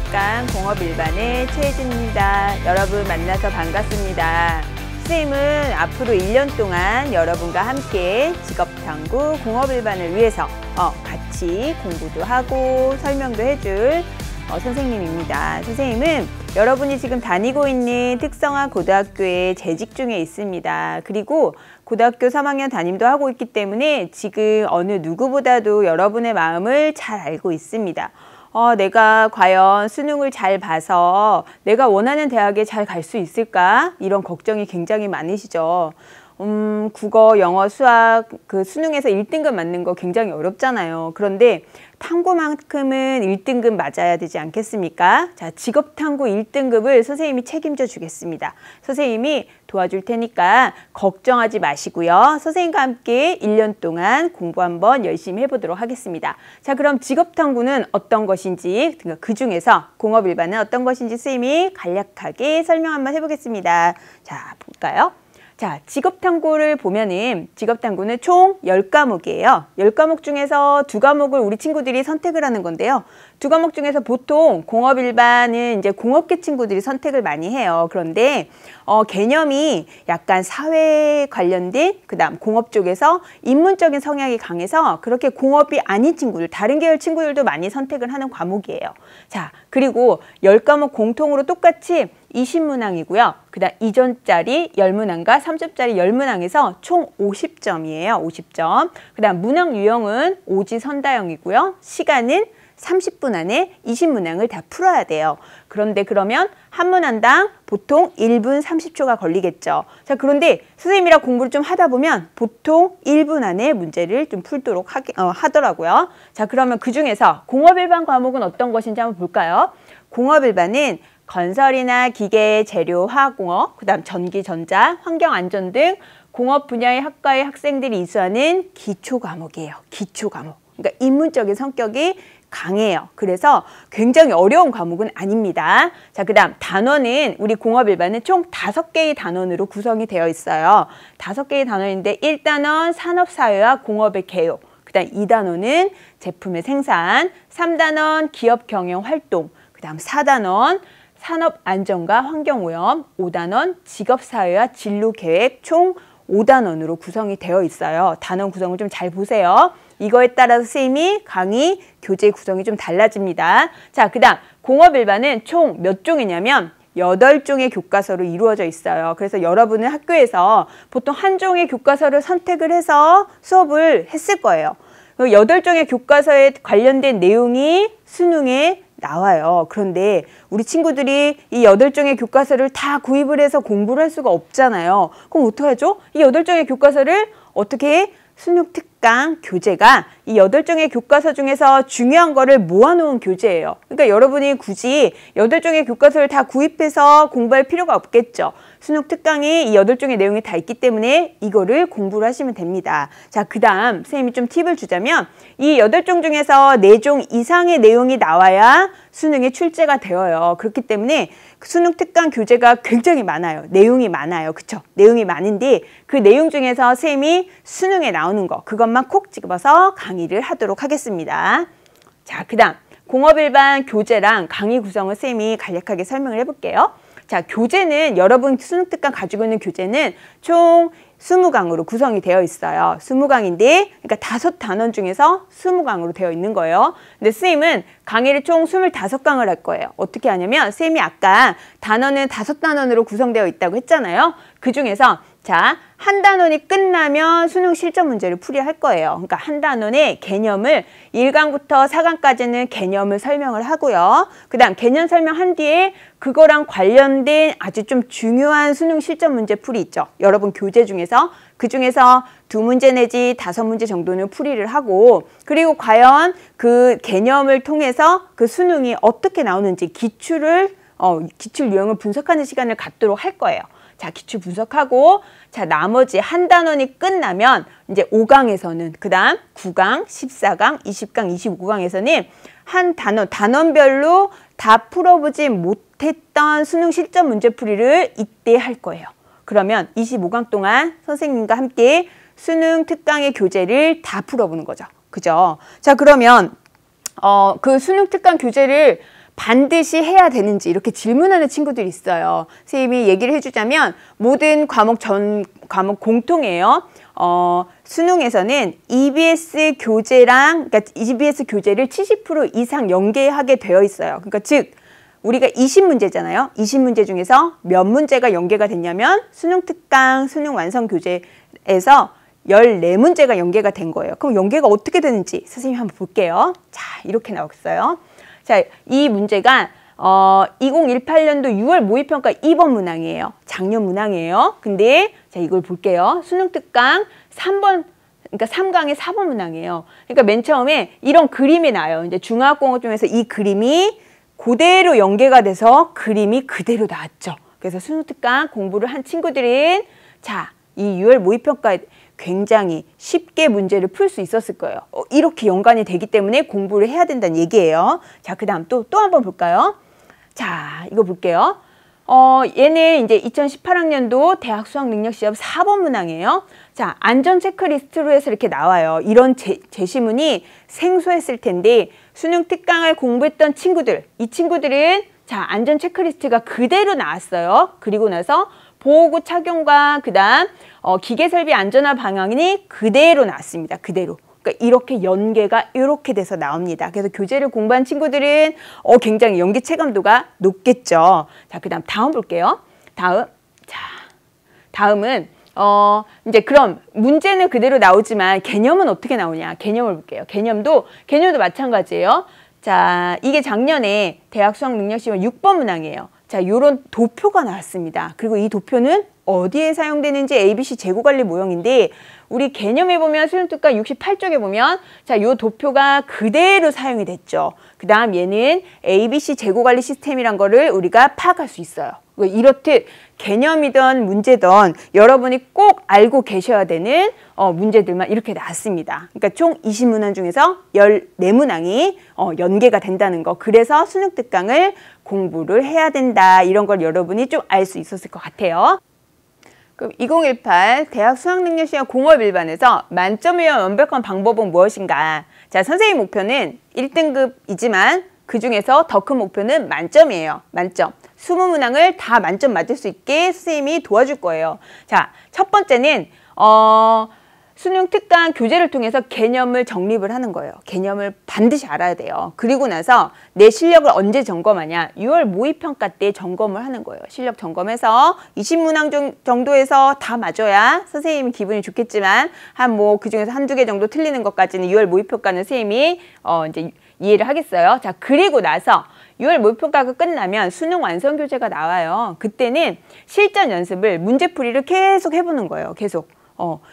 특강 공업 일반의 최혜진입니다. 여러분 만나서 반갑습니다. 선생님은 앞으로 1년 동안 여러분과 함께 직업탐구 공업 일반을 위해서 같이 공부도 하고 설명도 해줄 선생님입니다. 선생님은 여러분이 지금 다니고 있는 특성화 고등학교에 재직 중에 있습니다. 그리고 고등학교 3학년 담임도 하고 있기 때문에 지금 어느 누구보다도 여러분의 마음을 잘 알고 있습니다. 내가 과연 수능을 잘 봐서 내가 원하는 대학에 잘 갈 수 있을까? 이런 걱정이 굉장히 많으시죠. 국어, 영어, 수학 그 수능에서 1등급 맞는 거 굉장히 어렵잖아요. 그런데 탐구만큼은 1등급 맞아야 되지 않겠습니까? 자, 직업탐구 1등급을 선생님이 책임져 주겠습니다. 선생님이 도와줄 테니까 걱정하지 마시고요. 선생님과 함께 1년 동안 공부 한번 열심히 해보도록 하겠습니다. 자, 그럼 직업탐구는 어떤 것인지, 그 중에서 공업일반은 어떤 것인지 선생님이 간략하게 설명 한번 해보겠습니다. 자, 볼까요? 자, 직업탐구를 보면은 직업탐구는 총 10과목이에요. 10과목 중에서 2과목을 우리 친구들이 선택을 하는 건데요. 2과목 중에서 보통 공업일반은 이제 공업계 친구들이 선택을 많이 해요. 그런데 개념이 약간 사회 관련된 그다음 공업 쪽에서 인문적인 성향이 강해서 그렇게 공업이 아닌 친구들, 다른 계열 친구들도 많이 선택을 하는 과목이에요. 자, 그리고 10과목 공통으로 똑같이 20문항이고요. 그 다음 이전짜리 10문항과 3점짜리 10문항에서 총 50점이에요. 50점. 그 다음 문항 유형은 오지선다형이고요. 시간은 30분 안에 20문항을 다 풀어야 돼요. 그런데 그러면 한 문항당 보통 1분 30초가 걸리겠죠. 자, 그런데 선생님이랑 공부를 좀 하다 보면 보통 1분 안에 문제를 좀 풀도록 하더라고요. 자, 그러면 그 중에서 공업일반 과목은 어떤 것인지 한번 볼까요? 공업일반은 건설이나 기계, 재료, 화학공업, 그 다음 전기, 전자, 환경안전 등 공업 분야의 학과의 학생들이 이수하는 기초 과목이에요. 기초 과목. 그러니까 인문적인 성격이 강해요. 그래서 굉장히 어려운 과목은 아닙니다. 자, 그 다음 단원은 우리 공업일반은 총 5개의 단원으로 구성이 되어 있어요. 5개의 단원인데 1단원 산업사회와 공업의 개요. 그 다음 2단원은 제품의 생산, 3단원 기업 경영 활동, 그 다음 4단원 산업안전과 환경오염, 5단원 직업사회와 진로계획 총 5단원으로 구성이 되어 있어요. 단원 구성을 좀 잘 보세요. 이거에 따라서 선생님이 강의, 교재 구성이 좀 달라집니다. 자, 그 다음 공업일반은 총 몇 종이냐면 8종의 교과서로 이루어져 있어요. 그래서 여러분은 학교에서 보통 한 종의 교과서를 선택을 해서 수업을 했을 거예요. 8종의 교과서에 관련된 내용이 수능에 나와요. 그런데 우리 친구들이 이 8종의 교과서를 다 구입을 해서 공부를 할 수가 없잖아요. 그럼 어떡하죠? 이 8종의 교과서를 어떻게 수능 특강 교재가 이 8종의 교과서 중에서 중요한 거를 모아놓은 교재예요. 그러니까 여러분이 굳이 8종의 교과서를 다 구입해서 공부할 필요가 없겠죠. 수능 특강에 이 8종의 내용이 다 있기 때문에 이거를 공부를 하시면 됩니다. 자, 그 다음 선생님이 좀 팁을 주자면 이 8종 중에서 4종 이상의 내용이 나와야 수능에 출제가 되어요. 그렇기 때문에 수능 특강 교재가 굉장히 많아요. 내용이 많아요. 그쵸? 내용이 많은데 그 내용 중에서 선생님이 수능에 나오는 거 그것만 콕 집어서 강의를 하도록 하겠습니다. 자, 그 다음 공업일반 교재랑 강의 구성을 선생님이 간략하게 설명을 해볼게요. 자, 교재는 여러분 수능 특강 가지고 있는 교재는 총 20강으로 구성이 되어 있어요. 20강인데 그러니까 5단원 중에서 20강으로 되어 있는 거예요. 근데 선생님은 강의를 총 25강을 할 거예요. 어떻게 하냐면 선생님이 아까 단원은 5단원으로 구성되어 있다고 했잖아요. 그 중에서 자, 한 단원이 끝나면 수능 실전 문제를 풀이할 거예요. 그러니까 한 단원의 개념을 1강부터 4강까지는 개념을 설명을 하고요. 그 다음 개념 설명한 뒤에 그거랑 관련된 아주 좀 중요한 수능 실전 문제 풀이 있죠. 여러분 교재 중에서 그 중에서 2문제 내지 5문제 정도는 풀이를 하고 그리고 과연 그 개념을 통해서 그 수능이 어떻게 나오는지 기출 유형을 분석하는 시간을 갖도록 할 거예요. 자, 기출 분석하고 자, 나머지 한 단원이 끝나면 이제 5강에서는 그 다음 9강, 14강, 20강, 25강에서는 한 단원별로 다 풀어보지 못했던 수능 실전 문제풀이를 이때 할 거예요. 그러면 25강 동안 선생님과 함께 수능 특강의 교재를 다 풀어보는 거죠. 그죠? 자, 그러면 그 수능 특강 교재를 반드시 해야 되는지 이렇게 질문하는 친구들이 있어요. 선생님이 얘기를 해주자면 모든 과목 과목 공통이에요. 수능에서는 EBS 교재랑, 그러니까 EBS 교재를 70% 이상 연계하게 되어 있어요. 그러니까 즉 우리가 20문제잖아요. 20문제 중에서 몇 문제가 연계가 됐냐면 수능 특강, 수능 완성 교재에서 14문제가 연계가 된 거예요. 그럼 연계가 어떻게 되는지 선생님이 한번 볼게요. 자, 이렇게 나왔어요. 자, 이 문제가 2018년도 6월 모의평가 2번 문항이에요. 작년 문항이에요. 근데 자, 이걸 볼게요. 수능 특강 3번, 그러니까 3강의 4번 문항이에요. 그러니까 맨 처음에 이런 그림이 나요. 이제 중화학공학 중에서 이 그림이 그대로 연계가 돼서 그림이 그대로 나왔죠. 그래서 수능 특강 공부를 한 친구들은 자, 이 6월 모의평가에 굉장히 쉽게 문제를 풀 수 있었을 거예요. 이렇게 연관이 되기 때문에 공부를 해야 된다는 얘기예요. 자, 그 다음 또 한번 볼까요? 자, 이거 볼게요. 얘는 이제 2018학년도 대학 수학능력시험 4번 문항이에요. 자, 안전 체크리스트로 해서 이렇게 나와요. 이런 제시문이 생소했을 텐데 수능 특강을 공부했던 친구들, 이 친구들은 자, 안전 체크리스트가 그대로 나왔어요. 그리고 나서 보호구 착용과 그 다음 기계설비 안전화 방향이 그대로 나왔습니다. 그대로. 그러니까 이렇게 연계가 이렇게 돼서 나옵니다. 그래서 교재를 공부한 친구들은 굉장히 연계 체감도가 높겠죠. 자, 그 다음 볼게요. 다음은 이제 그럼 문제는 그대로 나오지만 개념은 어떻게 나오냐? 개념을 볼게요. 개념도 마찬가지예요. 자, 이게 작년에 대학 수학능력시험 6번 문항이에요. 자, 요런 도표가 나왔습니다. 그리고 이 도표는 어디에 사용되는지 ABC 재고관리 모형인데 우리 개념에 보면 수능 특강 68쪽에 보면 자, 요 도표가 그대로 사용이 됐죠. 그 다음 얘는 ABC 재고관리 시스템이란 거를 우리가 파악할 수 있어요. 이렇듯 개념이든 문제든 여러분이 꼭 알고 계셔야 되는 문제들만 이렇게 나왔습니다. 그러니까 총 20문항 중에서 14문항이 연계가 된다는 거. 그래서 수능 특강을 공부를 해야 된다. 이런 걸 여러분이 좀 알 수 있었을 것 같아요. 그럼 2018 대학 수학능력시험 공업 일반에서 만점을 위한 완벽한 방법은 무엇인가? 자, 선생님 목표는 1등급이지만 그 중에서 더 큰 목표는 만점이에요. 만점. 20문항을 다 만점 맞을 수 있게 선생님이 도와줄 거예요. 자, 첫 번째는 수능 특강 교재를 통해서 개념을 정립을 하는 거예요. 개념을 반드시 알아야 돼요. 그리고 나서 내 실력을 언제 점검하냐? 6월 모의평가 때 점검을 하는 거예요. 실력 점검해서 20문항 정도에서 다 맞아야 선생님이 기분이 좋겠지만 그 중에서 한두 개 정도 틀리는 것까지는 6월 모의평가는 선생님이 이제 이해를 하겠어요. 자, 그리고 나서 6월 모의평가가 끝나면 수능 완성 교재가 나와요. 그때는 실전 연습을 문제풀이를 계속 해보는 거예요. 계속.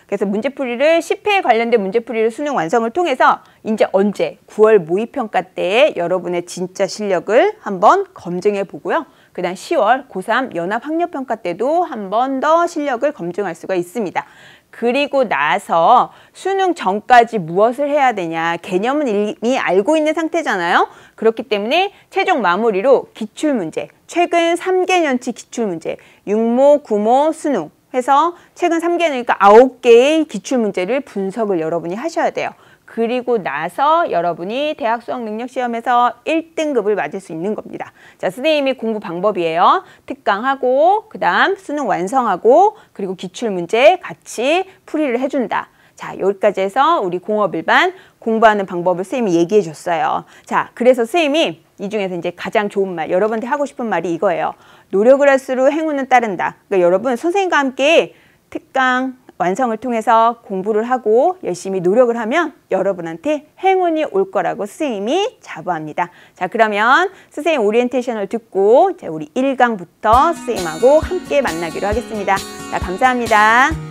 그래서 문제풀이를 10회에 관련된 문제풀이를 수능 완성을 통해서 이제 언제 9월 모의평가 때 여러분의 진짜 실력을 한번 검증해 보고요. 그 다음 10월 고3 연합학력평가 때도 한 번 더 실력을 검증할 수가 있습니다. 그리고 나서 수능 전까지 무엇을 해야 되냐? 개념은 이미 알고 있는 상태잖아요. 그렇기 때문에 최종 마무리로 기출문제, 최근 3개년치 기출문제, 6모, 9모, 수능 해서 최근 3개년이니까 9개의 기출문제를 분석을 여러분이 하셔야 돼요. 그리고 나서 여러분이 대학 수학능력시험에서 1등급을 맞을 수 있는 겁니다. 자, 선생님이 공부 방법이에요. 특강하고 그 다음 수능 완성하고 그리고 기출문제 같이 풀이를 해준다. 자, 여기까지 해서 우리 공업 일반 공부하는 방법을 선생님이 얘기해 줬어요. 자, 그래서 선생님이 이 중에서 이제 가장 좋은 말, 여러분한테 하고 싶은 말이 이거예요. 노력을 할수록 행운은 따른다. 그러니까 여러분 선생님과 함께 특강 완성을 통해서 공부를 하고 열심히 노력을 하면 여러분한테 행운이 올 거라고 선생님이 자부합니다. 자, 그러면 선생님 오리엔테이션을 듣고 우리 1강부터 선생님하고 함께 만나기로 하겠습니다. 자, 감사합니다.